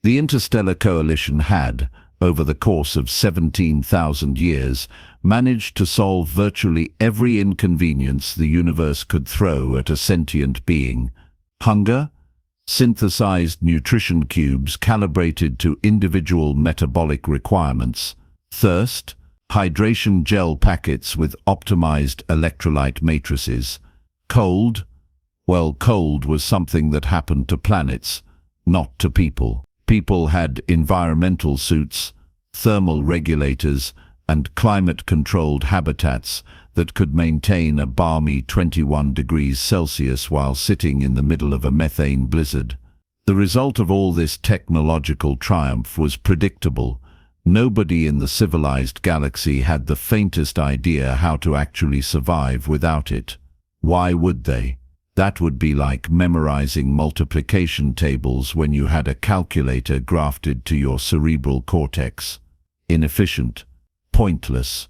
The Interstellar Coalition had, over the course of 17,000 years, managed to solve virtually every inconvenience the universe could throw at a sentient being. Hunger, synthesized nutrition cubes calibrated to individual metabolic requirements. Thirst, hydration gel packets with optimized electrolyte matrices. Cold, well, cold was something that happened to planets, not to people. People had environmental suits, thermal regulators, and climate-controlled habitats that could maintain a balmy 21 degrees Celsius while sitting in the middle of a methane blizzard. The result of all this technological triumph was predictable. Nobody in the civilized galaxy had the faintest idea how to actually survive without it. Why would they? That would be like memorizing multiplication tables when you had a calculator grafted to your cerebral cortex. Inefficient, pointless,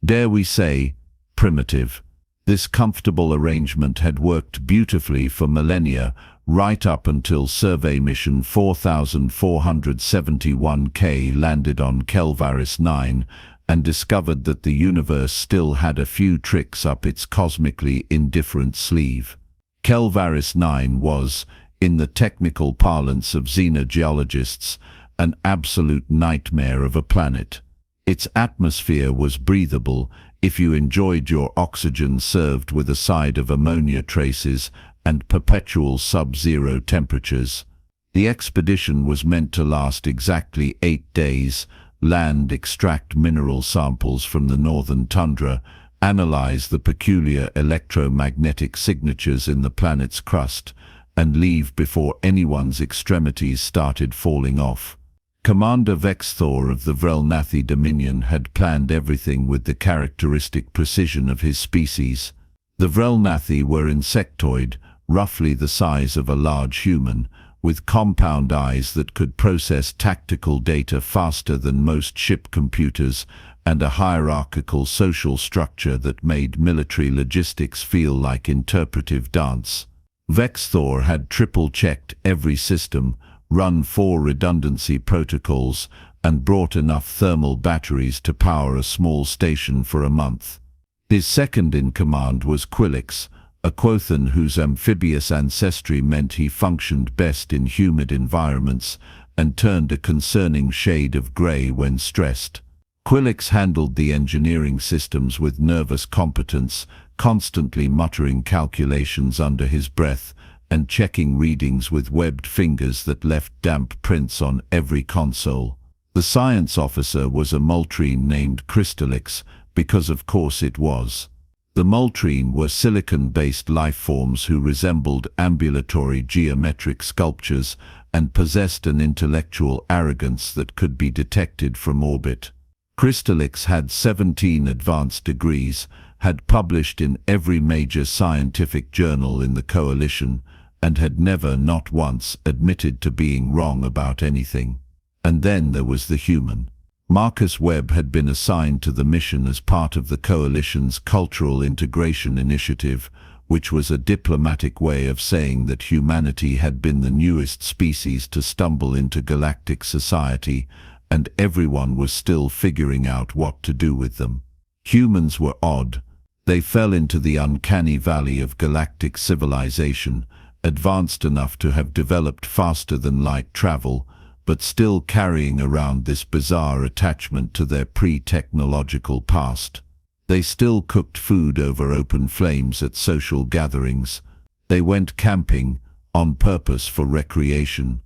dare we say, primitive. This comfortable arrangement had worked beautifully for millennia, right up until survey mission 4471K landed on Kelvaris 9 and discovered that the universe still had a few tricks up its cosmically indifferent sleeve. Kelvaris 9 was, in the technical parlance of xenogeologists, an absolute nightmare of a planet. Its atmosphere was breathable if you enjoyed your oxygen served with a side of ammonia traces and perpetual sub-zero temperatures. The expedition was meant to last exactly 8 days, land, extract mineral samples from the northern tundra, analyze the peculiar electromagnetic signatures in the planet's crust, and leave before anyone's extremities started falling off. Commander Vexthor of the Vrelnathi Dominion had planned everything with the characteristic precision of his species. The Vrelnathi were insectoid, roughly the size of a large human, with compound eyes that could process tactical data faster than most ship computers, and a hierarchical social structure that made military logistics feel like interpretive dance. Vexthor had triple-checked every system, run 4 redundancy protocols, and brought enough thermal batteries to power a small station for a month. His second-in-command was Quillix, a Quothan whose amphibious ancestry meant he functioned best in humid environments and turned a concerning shade of grey when stressed. Quillix handled the engineering systems with nervous competence, constantly muttering calculations under his breath and checking readings with webbed fingers that left damp prints on every console. The science officer was a Multrine named Crystallix, because of course it was. The Multrine were silicon-based lifeforms who resembled ambulatory geometric sculptures and possessed an intellectual arrogance that could be detected from orbit. Crystallix had 17 advanced degrees, had published in every major scientific journal in the Coalition, and had never, not once, admitted to being wrong about anything. And then there was the human. Marcus Webb had been assigned to the mission as part of the Coalition's Cultural Integration Initiative, which was a diplomatic way of saying that humanity had been the newest species to stumble into galactic society, and everyone was still figuring out what to do with them. Humans were odd. They fell into the uncanny valley of galactic civilization, advanced enough to have developed faster than light travel, but still carrying around this bizarre attachment to their pre-technological past. They still cooked food over open flames at social gatherings. They went camping, on purpose for recreation.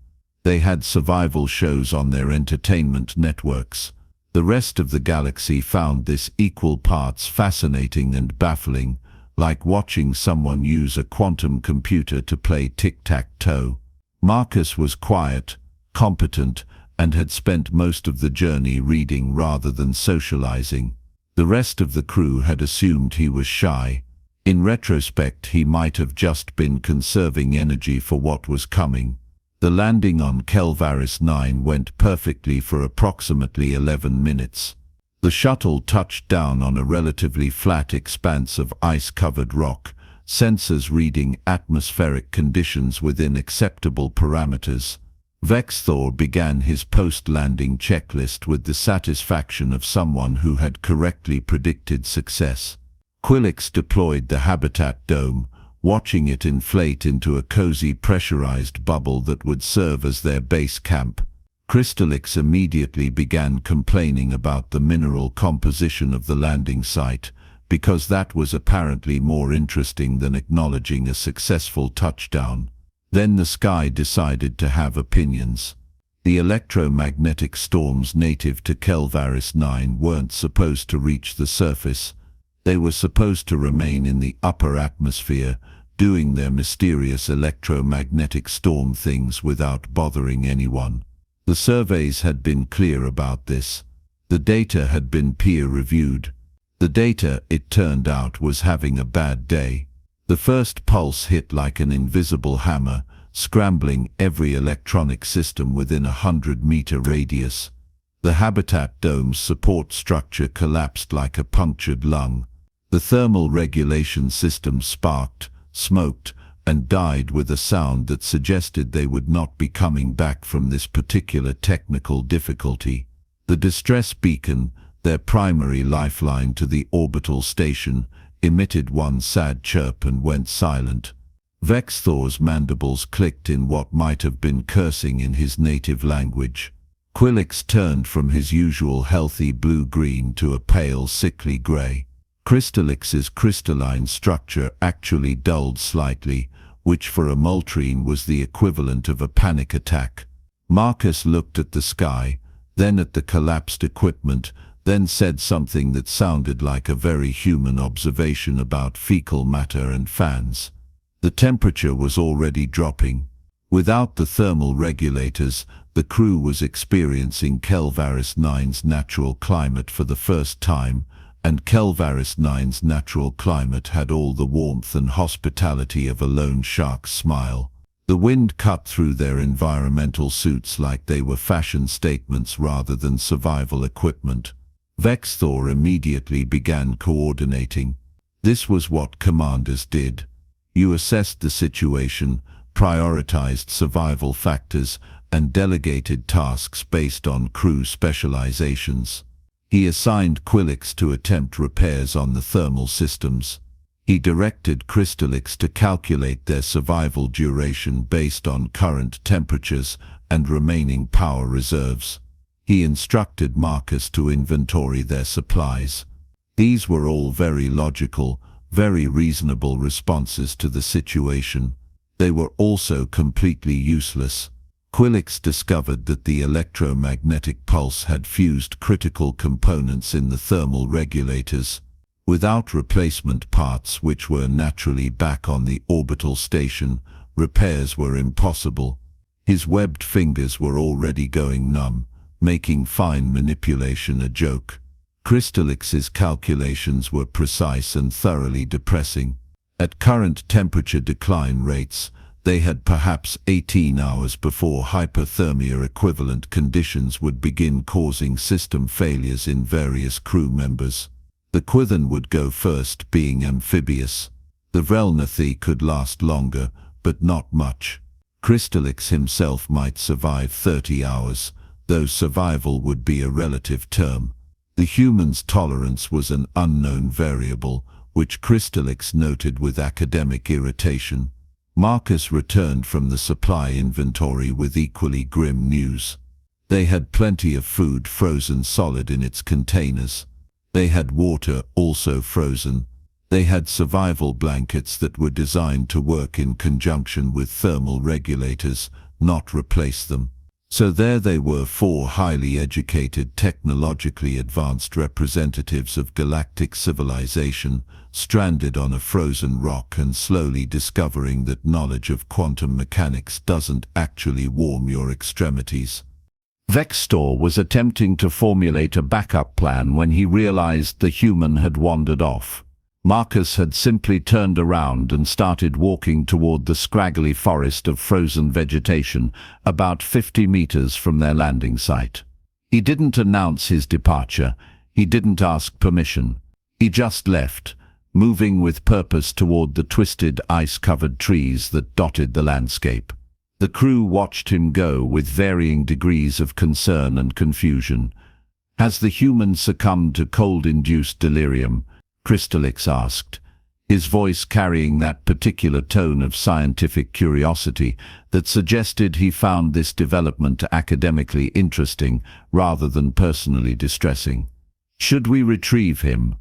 They had survival shows on their entertainment networks. The rest of the galaxy found this equal parts fascinating and baffling, like watching someone use a quantum computer to play tic-tac-toe. Marcus was quiet, competent, and had spent most of the journey reading rather than socializing. The rest of the crew had assumed he was shy. In retrospect, he might have just been conserving energy for what was coming. The landing on Kelvaris 9 went perfectly for approximately 11 minutes. The shuttle touched down on a relatively flat expanse of ice-covered rock, sensors reading atmospheric conditions within acceptable parameters. Vexthor began his post-landing checklist with the satisfaction of someone who had correctly predicted success. Quilix deployed the habitat dome, watching it inflate into a cozy pressurized bubble that would serve as their base camp. Crystallix immediately began complaining about the mineral composition of the landing site, because that was apparently more interesting than acknowledging a successful touchdown. Then the sky decided to have opinions. The electromagnetic storms native to Kelvaris 9 weren't supposed to reach the surface. They were supposed to remain in the upper atmosphere, doing their mysterious electromagnetic storm things without bothering anyone. The surveys had been clear about this. The data had been peer-reviewed. The data, it turned out, was having a bad day. The first pulse hit like an invisible hammer, scrambling every electronic system within a 100-meter radius. The habitat dome's support structure collapsed like a punctured lung. The thermal regulation system sparked, smoked, and died with a sound that suggested they would not be coming back from this particular technical difficulty. The distress beacon, their primary lifeline to the orbital station, emitted one sad chirp and went silent. Vexthor's mandibles clicked in what might have been cursing in his native language. Quilix turned from his usual healthy blue-green to a pale, sickly grey. Crystallix's crystalline structure actually dulled slightly, which for a Moltrine was the equivalent of a panic attack. Marcus looked at the sky, then at the collapsed equipment, then said something that sounded like a very human observation about fecal matter and fans. The temperature was already dropping. Without the thermal regulators, the crew was experiencing Kelvaris 9's natural climate for the first time, and Kelvaris 9's natural climate had all the warmth and hospitality of a loan shark's smile. The wind cut through their environmental suits like they were fashion statements rather than survival equipment. Vexthor immediately began coordinating. This was what commanders did. You assessed the situation, prioritized survival factors, and delegated tasks based on crew specializations. He assigned Quilix to attempt repairs on the thermal systems. He directed Crystallix to calculate their survival duration based on current temperatures and remaining power reserves. He instructed Marcus to inventory their supplies. These were all very logical, very reasonable responses to the situation. They were also completely useless. Quilix discovered that the electromagnetic pulse had fused critical components in the thermal regulators. Without replacement parts which were naturally back on the orbital station, repairs were impossible. His webbed fingers were already going numb, making fine manipulation a joke. Crystallix's calculations were precise and thoroughly depressing. At current temperature decline rates, they had perhaps 18 hours before hypothermia equivalent conditions would begin causing system failures in various crew members. The Quithen would go first, being amphibious. The Vrelnathi could last longer, but not much. Crystallix himself might survive 30 hours, though survival would be a relative term. The human's tolerance was an unknown variable, which Crystallix noted with academic irritation. Marcus returned from the supply inventory with equally grim news. They had plenty of food frozen solid in its containers. They had water also frozen. They had survival blankets that were designed to work in conjunction with thermal regulators, not replace them. So there they were, four highly educated, technologically advanced representatives of galactic civilization, stranded on a frozen rock and slowly discovering that knowledge of quantum mechanics doesn't actually warm your extremities. Vexthor was attempting to formulate a backup plan when he realized the human had wandered off. Marcus had simply turned around and started walking toward the scraggly forest of frozen vegetation about 50 meters from their landing site. He didn't announce his departure. He didn't ask permission. He just left, moving with purpose toward the twisted, ice-covered trees that dotted the landscape. The The crew watched him go with varying degrees of concern and confusion. Has the human succumbed to cold-induced delirium? Crystallix asked, his voice carrying that particular tone of scientific curiosity that suggested he found this development academically interesting rather than personally distressing. Should we retrieve him?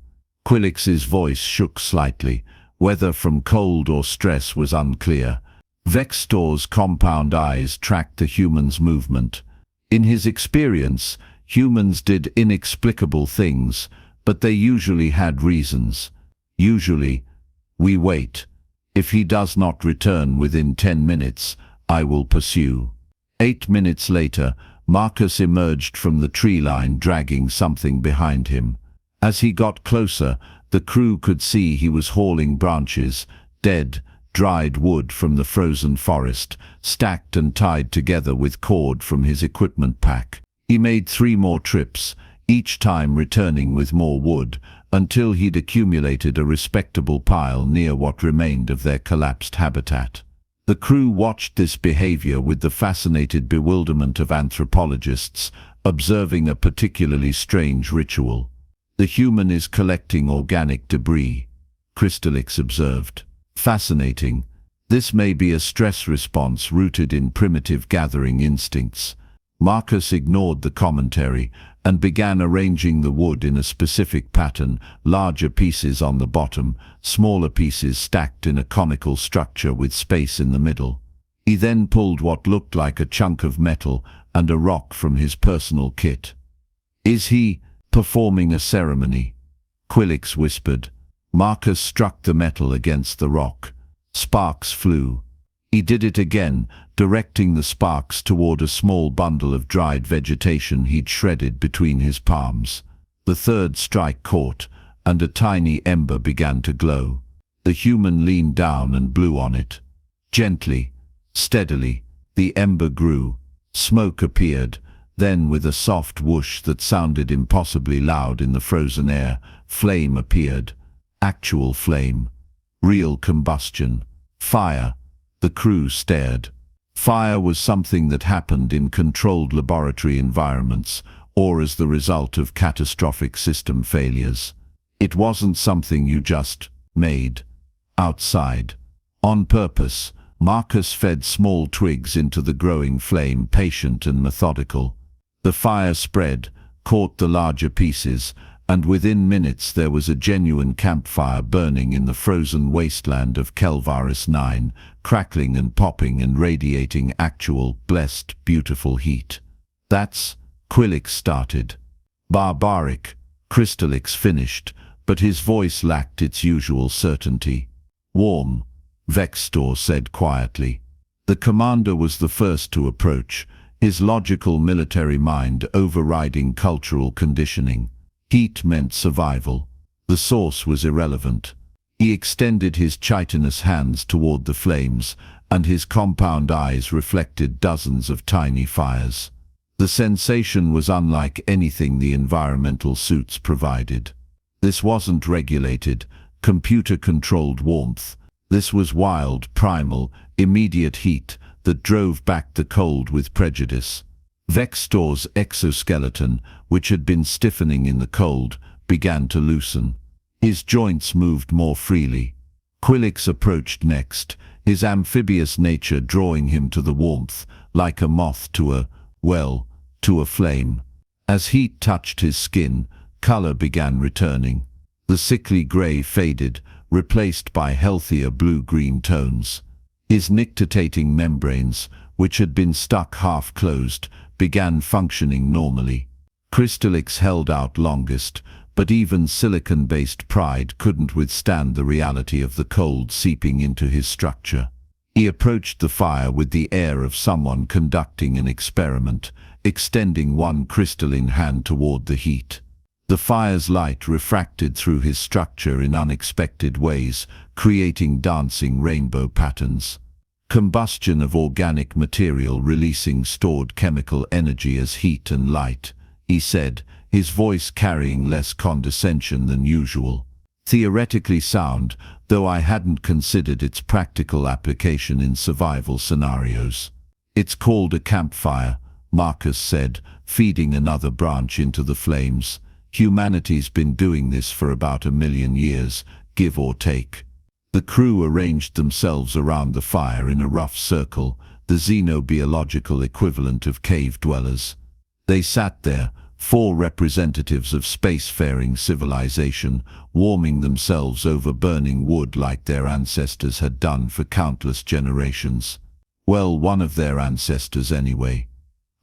Quillix's voice shook slightly. Whether from cold or stress was unclear. Vextor's compound eyes tracked the human's movement. In his experience, humans did inexplicable things, but they usually had reasons. Usually, we wait. If he does not return within 10 minutes, I will pursue. 8 minutes later, Marcus emerged from the tree line dragging something behind him. As he got closer, the crew could see he was hauling branches, dead, dried wood from the frozen forest, stacked and tied together with cord from his equipment pack. He made 3 more trips, each time returning with more wood, until he'd accumulated a respectable pile near what remained of their collapsed habitat. The crew watched this behavior with the fascinated bewilderment of anthropologists, observing a particularly strange ritual. The human is collecting organic debris, Crystallix observed. Fascinating. This may be a stress response rooted in primitive gathering instincts. Marcus ignored the commentary and began arranging the wood in a specific pattern, larger pieces on the bottom, smaller pieces stacked in a conical structure with space in the middle. He then pulled what looked like a chunk of metal and a rock from his personal kit. Is he performing a ceremony? Quillix whispered. Marcus struck the metal against the rock. Sparks flew. He did it again, directing the sparks toward a small bundle of dried vegetation he'd shredded between his palms. The third strike caught, and a tiny ember began to glow. The human leaned down and blew on it. Gently, steadily, the ember grew. Smoke appeared. Then, with a soft whoosh that sounded impossibly loud in the frozen air, flame appeared. Actual flame. Real combustion. Fire. The crew stared. Fire was something that happened in controlled laboratory environments, or as the result of catastrophic system failures. It wasn't something you just made. Outside. On purpose, Marcus fed small twigs into the growing flame, patient and methodical. The fire spread, caught the larger pieces, and within minutes there was a genuine campfire burning in the frozen wasteland of Kelvaris 9, crackling and popping and radiating actual, blessed, beautiful heat. That's, Quillix started. Barbaric, Crystallix finished, but his voice lacked its usual certainty. Warm, Vextor said quietly. The commander was the first to approach, his logical military mind overriding cultural conditioning. Heat meant survival. The source was irrelevant. He extended his chitinous hands toward the flames, and his compound eyes reflected dozens of tiny fires. The sensation was unlike anything the environmental suits provided. This wasn't regulated, computer-controlled warmth. This was wild, primal, immediate heat that drove back the cold with prejudice. Vextor's exoskeleton, which had been stiffening in the cold, began to loosen. His joints moved more freely. Quillix approached next, his amphibious nature drawing him to the warmth, like a moth to a flame. As heat touched his skin, color began returning. The sickly gray faded, replaced by healthier blue-green tones. His nictitating membranes, which had been stuck half-closed, began functioning normally. Crystallix held out longest, but even silicon-based pride couldn't withstand the reality of the cold seeping into his structure. He approached the fire with the air of someone conducting an experiment, extending one crystalline hand toward the heat. The fire's light refracted through his structure in unexpected ways, creating dancing rainbow patterns. Combustion of organic material releasing stored chemical energy as heat and light, he said, his voice carrying less condescension than usual. Theoretically sound, though I hadn't considered its practical application in survival scenarios. It's called a campfire, Marcus said, feeding another branch into the flames. Humanity's been doing this for about 1,000,000 years, give or take. The crew arranged themselves around the fire in a rough circle, the xenobiological equivalent of cave dwellers. They sat there, 4 representatives of spacefaring civilization, warming themselves over burning wood like their ancestors had done for countless generations. Well, one of their ancestors anyway.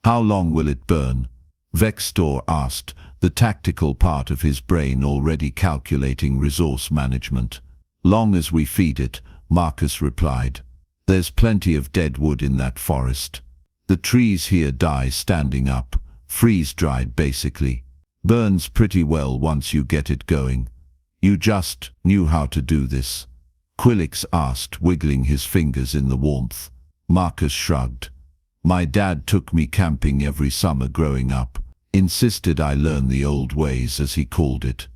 How long will it burn? Vextor asked, the tactical part of his brain already calculating resource management. Long as we feed it, Marcus replied. There's plenty of dead wood in that forest. The trees here die standing up, freeze-dried basically. Burns pretty well once you get it going. You just knew how to do this? Quillix asked, wiggling his fingers in the warmth. Marcus shrugged. My dad took me camping every summer growing up. Insisted I learn the old ways, as he called it.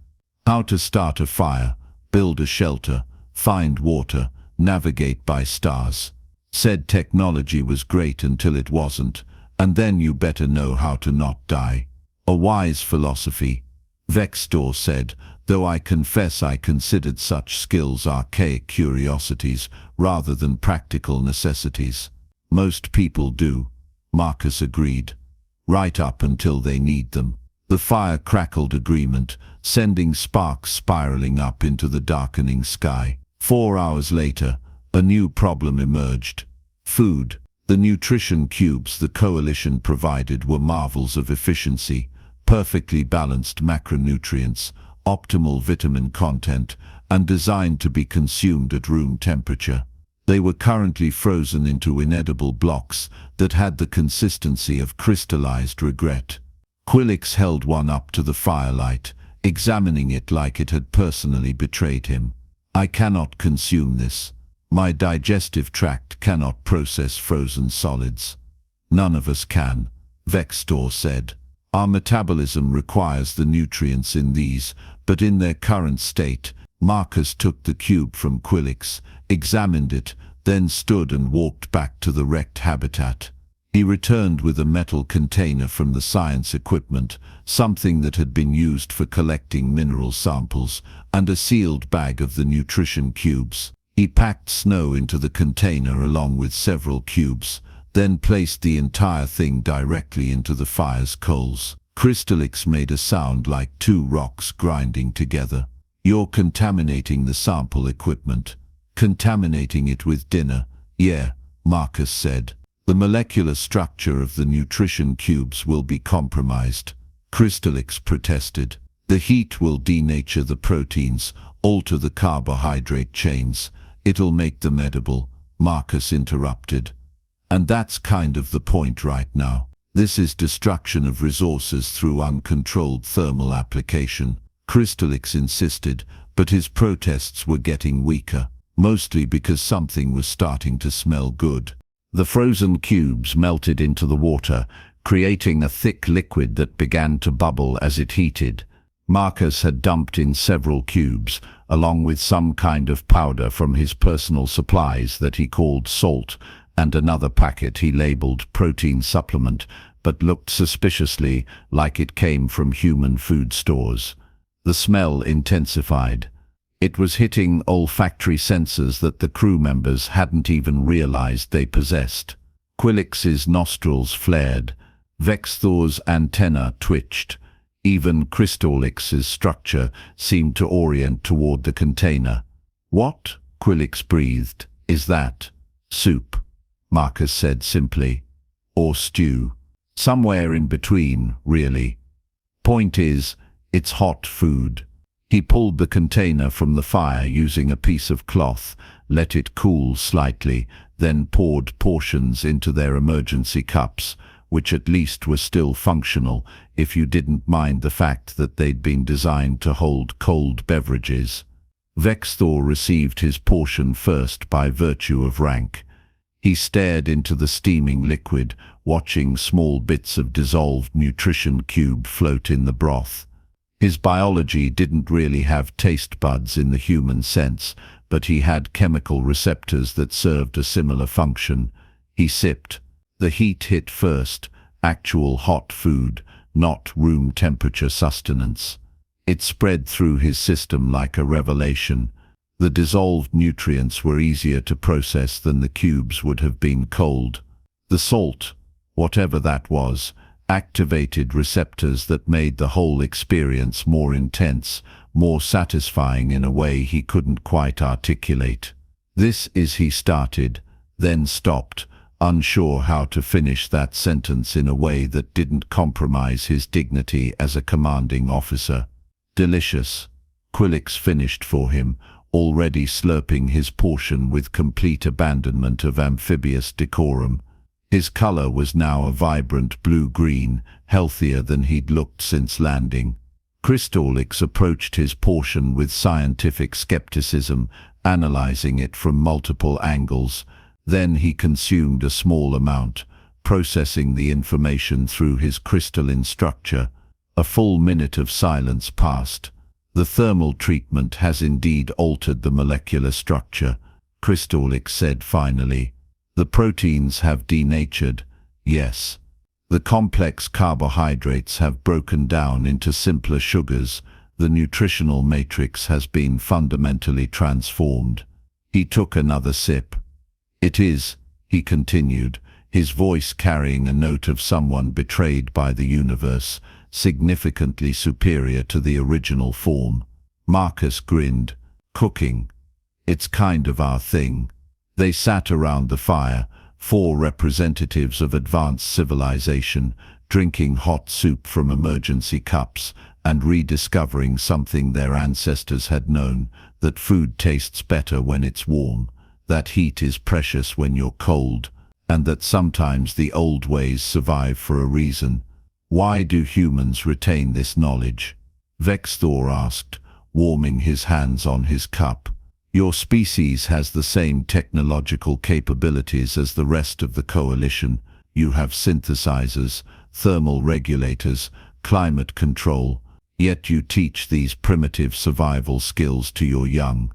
How to start a fire, build a shelter, find water, navigate by stars. Said technology was great until it wasn't, and then you better know how to not die. A wise philosophy, Vextor said, though I confess I considered such skills archaic curiosities rather than practical necessities. Most people do, Marcus agreed. Right up until they need them. The fire crackled agreement, sending sparks spiraling up into the darkening sky. 4 hours later, a new problem emerged. Food. The nutrition cubes the coalition provided were marvels of efficiency, perfectly balanced macronutrients, optimal vitamin content, and designed to be consumed at room temperature. They were currently frozen into inedible blocks that had the consistency of crystallized regret. Quillix held one up to the firelight, examining it like it had personally betrayed him. I cannot consume this. My digestive tract cannot process frozen solids. None of us can, Vextor said. Our metabolism requires the nutrients in these, but in their current state. Marcus took the cube from Quillix, examined it, then stood and walked back to the wrecked habitat. He returned with a metal container from the science equipment, something that had been used for collecting mineral samples, and a sealed bag of the nutrition cubes. He packed snow into the container along with several cubes, then placed the entire thing directly into the fire's coals. Crystallix made a sound like 2 rocks grinding together. You're contaminating the sample equipment. Contaminating it with dinner, yeah, Marcus said. The molecular structure of the nutrition cubes will be compromised. Crystallix protested. The heat will denature the proteins, alter the carbohydrate chains. It'll make them edible, Marcus interrupted. And that's kind of the point right now. This is destruction of resources through uncontrolled thermal application. Crystallix insisted, but his protests were getting weaker, mostly because something was starting to smell good. The frozen cubes melted into the water, creating a thick liquid that began to bubble as it heated. Marcus had dumped in several cubes, along with some kind of powder from his personal supplies that he called salt, and another packet he labeled protein supplement, but looked suspiciously like it came from human food stores. The smell intensified. It was hitting olfactory sensors that the crew members hadn't even realized they possessed. Quillix's nostrils flared. Vexthor's antenna twitched. Even Crystallix's structure seemed to orient toward the container. What? Quillix breathed. Is that soup? Marcus said simply. Or stew? Somewhere in between, really. Point is, it's hot food. He pulled the container from the fire using a piece of cloth, let it cool slightly, then poured portions into their emergency cups, which at least were still functional if you didn't mind the fact that they'd been designed to hold cold beverages. Vexthor received his portion first by virtue of rank. He stared into the steaming liquid, watching small bits of dissolved nutrition cube float in the broth. His biology didn't really have taste buds in the human sense, but he had chemical receptors that served a similar function. He sipped. The heat hit first, actual hot food, not room temperature sustenance. It spread through his system like a revelation. The dissolved nutrients were easier to process than the cubes would have been cold. The salt, whatever that was, activated receptors that made the whole experience more intense, more satisfying in a way he couldn't quite articulate. This is he started, then stopped, unsure how to finish that sentence in a way that didn't compromise his dignity as a commanding officer. Delicious. Quillix finished for him, already slurping his portion with complete abandonment of amphibious decorum. His color was now a vibrant blue-green, healthier than he'd looked since landing. Crystallix approached his portion with scientific skepticism, analyzing it from multiple angles. Then he consumed a small amount, processing the information through his crystalline structure. A full minute of silence passed. The thermal treatment has indeed altered the molecular structure, Crystallix said finally. The proteins have denatured, yes. The complex carbohydrates have broken down into simpler sugars. The nutritional matrix has been fundamentally transformed. He took another sip. It is, he continued, his voice carrying a note of someone betrayed by the universe, significantly superior to the original form. Marcus grinned. Cooking. It's kind of our thing. They sat around the fire, 4 representatives of advanced civilization, drinking hot soup from emergency cups and rediscovering something their ancestors had known, that food tastes better when it's warm, that heat is precious when you're cold, and that sometimes the old ways survive for a reason. Why do humans retain this knowledge? Vexthor asked, warming his hands on his cup. Your species has the same technological capabilities as the rest of the coalition. You have synthesizers, thermal regulators, climate control, yet you teach these primitive survival skills to your young.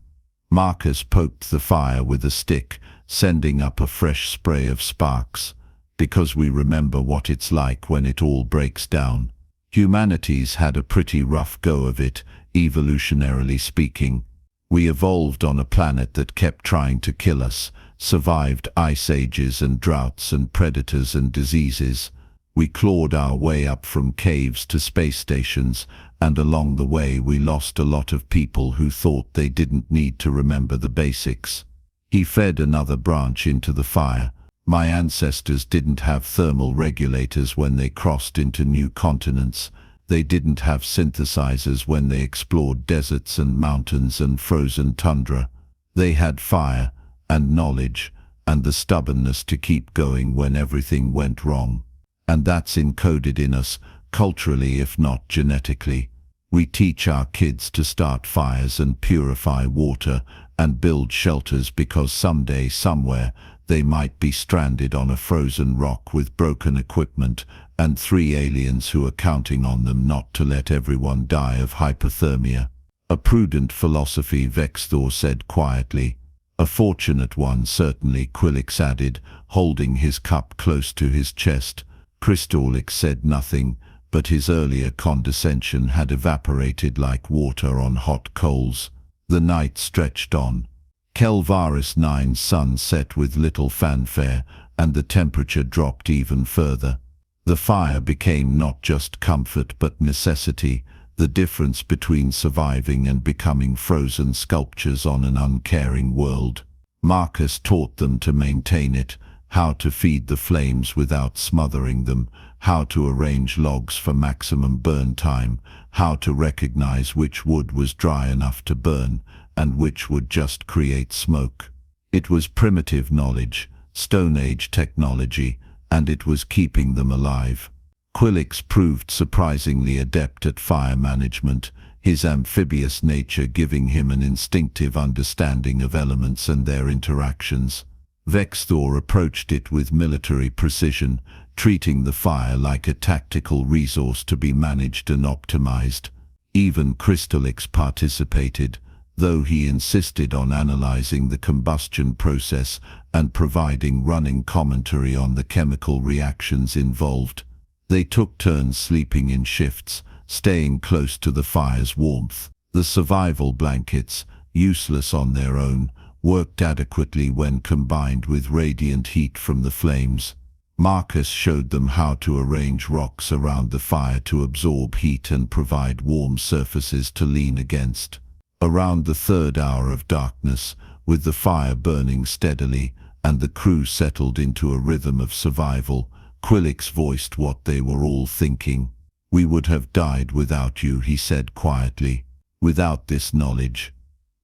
Marcus poked the fire with a stick, sending up a fresh spray of sparks. Because we remember what it's like when it all breaks down. Humanity's had a pretty rough go of it, evolutionarily speaking. We evolved on a planet that kept trying to kill us, survived ice ages and droughts and predators and diseases. We clawed our way up from caves to space stations, and along the way we lost a lot of people who thought they didn't need to remember the basics. He fed another branch into the fire. My ancestors didn't have thermal regulators when they crossed into new continents. They didn't have synthesizers when they explored deserts and mountains and frozen tundra. They had fire and knowledge and the stubbornness to keep going when everything went wrong. And that's encoded in us, culturally if not genetically. We teach our kids to start fires and purify water and build shelters because someday, somewhere, they might be stranded on a frozen rock with broken equipment and 3 aliens who are counting on them not to let everyone die of hypothermia. A prudent philosophy, Vexthor said quietly. A fortunate one, certainly, Quillix added, holding his cup close to his chest. Crystallix said nothing, but his earlier condescension had evaporated like water on hot coals. The night stretched on. Kelvaris 9's sun set with little fanfare, and the temperature dropped even further. The fire became not just comfort but necessity, the difference between surviving and becoming frozen sculptures on an uncaring world. Marcus taught them to maintain it, how to feed the flames without smothering them, how to arrange logs for maximum burn time, how to recognize which wood was dry enough to burn and which would just create smoke. It was primitive knowledge, Stone Age technology, and it was keeping them alive. Quillix proved surprisingly adept at fire management, his amphibious nature giving him an instinctive understanding of elements and their interactions. Vexthor approached it with military precision, treating the fire like a tactical resource to be managed and optimized. Even Crystallix participated. though he insisted on analyzing the combustion process and providing running commentary on the chemical reactions involved. They took turns sleeping in shifts, staying close to the fire's warmth. The survival blankets, useless on their own, worked adequately when combined with radiant heat from the flames. Marcus showed them how to arrange rocks around the fire to absorb heat and provide warm surfaces to lean against. Around the third hour of darkness, with the fire burning steadily and the crew settled into a rhythm of survival, Quillix voiced what they were all thinking. "We would have died without you," he said quietly. "Without this knowledge.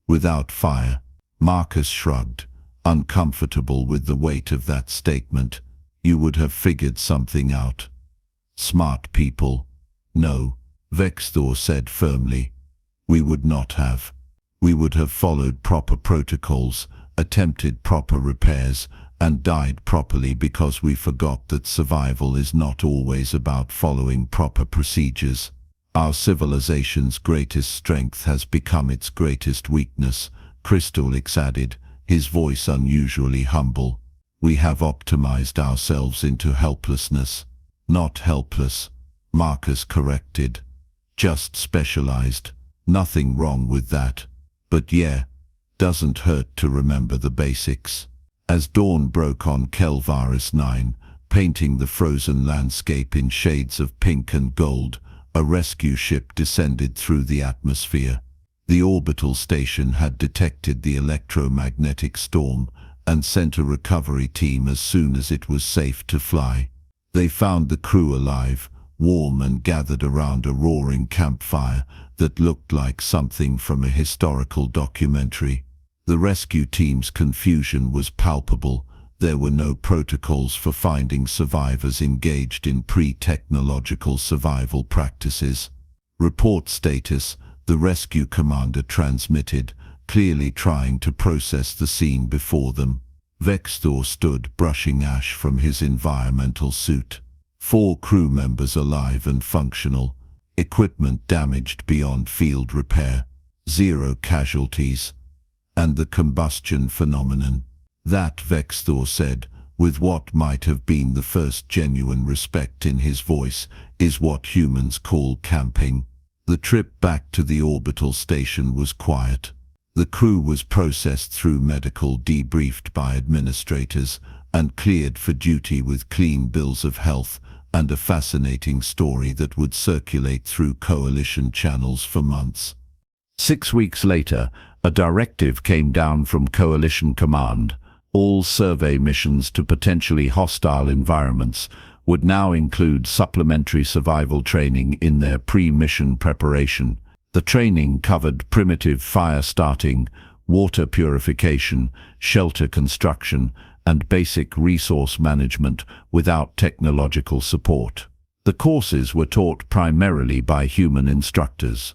Without fire." Marcus shrugged, uncomfortable with the weight of that statement. "You would have figured something out." "Smart people." "No," Vexthor said firmly. "We would not have. We would have followed proper protocols, attempted proper repairs, and died properly because we forgot that survival is not always about following proper procedures. Our civilization's greatest strength has become its greatest weakness," Crystallix added, his voice unusually humble. "We have optimized ourselves into helplessness." "Not helpless," Marcus corrected. "Just specialized. Nothing wrong with that. But yeah, doesn't hurt to remember the basics." As dawn broke on Kelvaris 9, painting the frozen landscape in shades of pink and gold, a rescue ship descended through the atmosphere. The orbital station had detected the electromagnetic storm and sent a recovery team as soon as it was safe to fly. They found the crew alive, warm and gathered around a roaring campfire that looked like something from a historical documentary. The rescue team's confusion was palpable. There were no protocols for finding survivors engaged in pre-technological survival practices. "Report status," the rescue commander transmitted, clearly trying to process the scene before them. Vexthor stood, brushing ash from his environmental suit. 4 crew members alive and functional. Equipment damaged beyond field repair. 0 casualties. "And the combustion phenomenon. That," Vexthor said, with what might have been the first genuine respect in his voice, "is what humans call camping." The trip back to the orbital station was quiet. The crew was processed through medical, debriefed by administrators, and cleared for duty with clean bills of health and a fascinating story that would circulate through Coalition channels for months. 6 weeks later, a directive came down from Coalition Command. All survey missions to potentially hostile environments would now include supplementary survival training in their pre-mission preparation. The training covered primitive fire starting, water purification, shelter construction, and basic resource management without technological support. The courses were taught primarily by human instructors.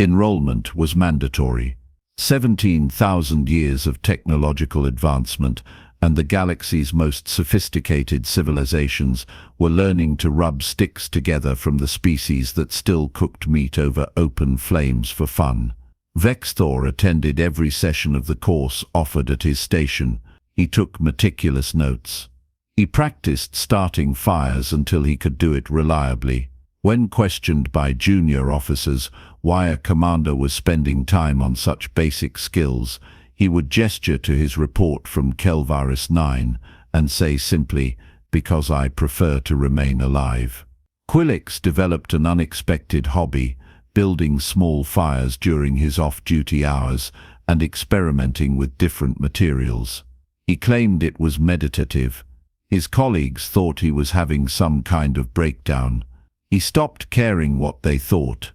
Enrollment was mandatory. 17,000 years of technological advancement, and the galaxy's most sophisticated civilizations were learning to rub sticks together from the species that still cooked meat over open flames for fun. Vexthor attended every session of the course offered at his station. He took meticulous notes. He practiced starting fires until he could do it reliably. When questioned by junior officers why a commander was spending time on such basic skills, he would gesture to his report from Kelvaris 9 and say simply, "Because I prefer to remain alive." Quillix developed an unexpected hobby, building small fires during his off-duty hours and experimenting with different materials. He claimed it was meditative. His colleagues thought he was having some kind of breakdown. He stopped caring what they thought.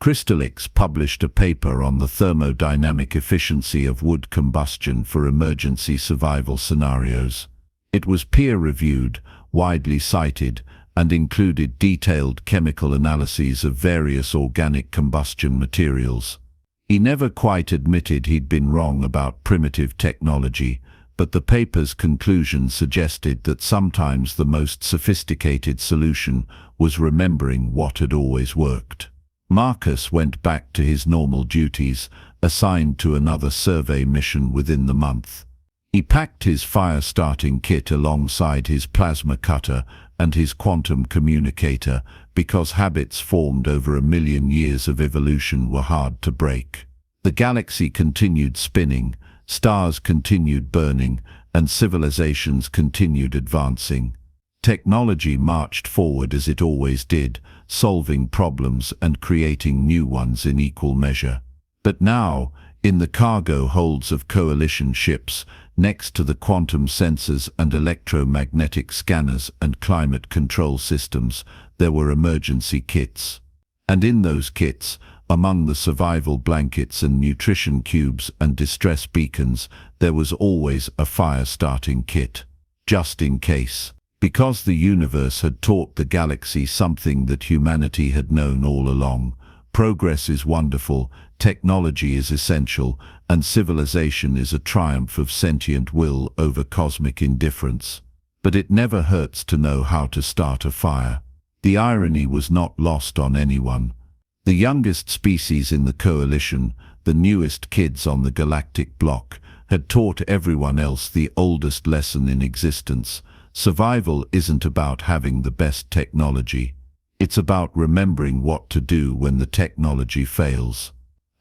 Crystallix published a paper on the thermodynamic efficiency of wood combustion for emergency survival scenarios. It was peer-reviewed, widely cited, and included detailed chemical analyses of various organic combustion materials. He never quite admitted he'd been wrong about primitive technology, but the paper's conclusion suggested that sometimes the most sophisticated solution was remembering what had always worked. Marcus went back to his normal duties, assigned to another survey mission within the month. He packed his fire-starting kit alongside his plasma cutter and his quantum communicator because habits formed over 1 million years of evolution were hard to break. The galaxy continued spinning, stars continued burning, and civilizations continued advancing. Technology marched forward as it always did, solving problems and creating new ones in equal measure. But now, in the cargo holds of coalition ships, next to the quantum sensors and electromagnetic scanners and climate control systems, there were emergency kits. And in those kits, among the survival blankets and nutrition cubes and distress beacons, there was always a fire-starting kit, just in case. Because the universe had taught the galaxy something that humanity had known all along. Progress is wonderful, technology is essential, and civilization is a triumph of sentient will over cosmic indifference. But it never hurts to know how to start a fire. The irony was not lost on anyone. The youngest species in the coalition, the newest kids on the galactic block, had taught everyone else the oldest lesson in existence. Survival isn't about having the best technology. It's about remembering what to do when the technology fails.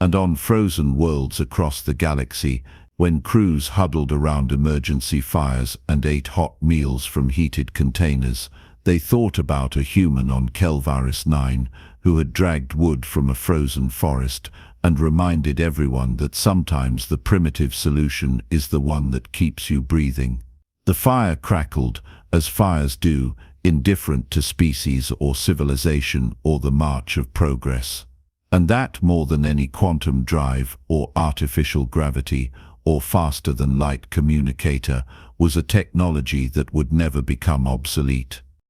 And on frozen worlds across the galaxy, when crews huddled around emergency fires and ate hot meals from heated containers, they thought about a human on Kelvaris 9 who had dragged wood from a frozen forest and reminded everyone that sometimes the primitive solution is the one that keeps you breathing. The fire crackled, as fires do, indifferent to species or civilization or the march of progress. And that, more than any quantum drive or artificial gravity or faster-than-light communicator, was a technology that would never become obsolete.